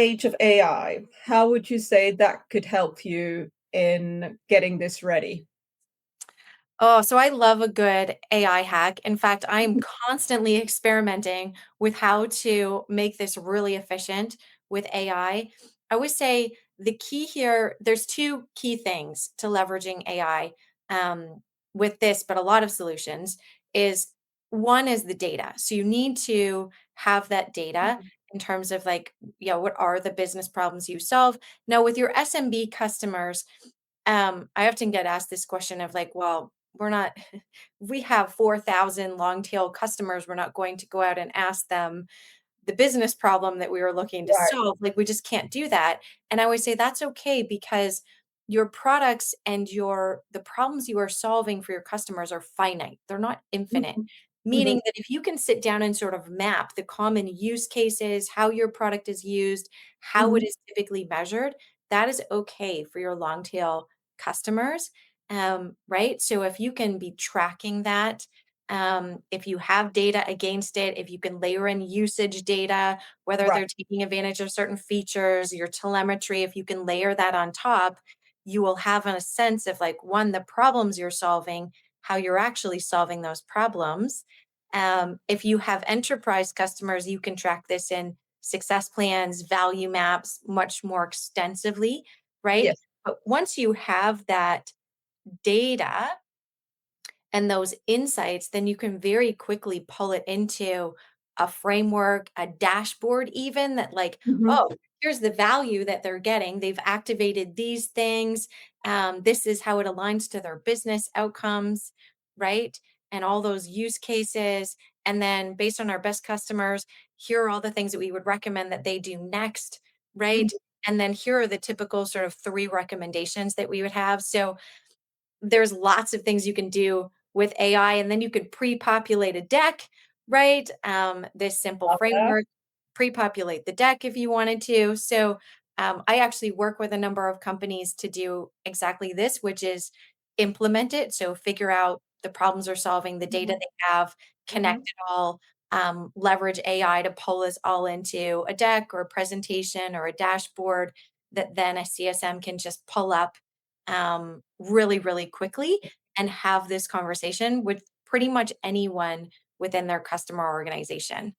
age of AI, how would you say that could help you in getting this ready? Oh, so I love a good AI hack. In fact, I am constantly experimenting with how to make this really efficient with AI. I would say the key here, there's two key things to leveraging AI with this, but a lot of solutions is one is the data. So you need to have that data Mhm. in terms of like, what are the business problems you solve? Now, with your SMB customers, I often get asked this question of like, well, we're not we have 4,000 long tail customers. We're not going to go out and ask them the business problem that we were looking to Right. solve. Like, we just can't do that. And I always say that's okay because your products and the problems you are solving for your customers are finite. They're not infinite. Mhm. Mhm. Meaning that if you can sit down and sort of map the common use cases, how your product is used, how it Mhm. is typically measured, that is okay for your long tail customers. Right. So if you can be tracking that, if you have data against it, if you can layer in usage data, whether Right. they're taking advantage of certain features, your telemetry, if you can layer that on top, you will have a sense of like one, the problems you're solving, how you're actually solving those problems. If you have enterprise customers, you can track this in success plans, value maps much more extensively, right? Yes. But once you have that data, and those insights, then you can very quickly pull it into a framework, a dashboard, even that, like, Mhm. oh, here's the value that they're getting. They've activated these things. This is how it aligns to their business outcomes, right? And all those use cases. And then based on our best customers, here are all the things that we would recommend that they do next, right? Mhm. And then here are the typical sort of three recommendations that we would have. So there's lots of things you can do with AI, and then you could pre-populate a deck, right? This simple Love that. framework, pre-populate the deck if you wanted to. So I actually work with a number of companies to do exactly this, which is implement it. So figure out the problems they're solving, the data Mhm. they have, connect Mhm. it all, leverage AI to pull this all into a deck or a presentation or a dashboard that then a CSM can just pull up really, really quickly and have this conversation with pretty much anyone within their customer organization.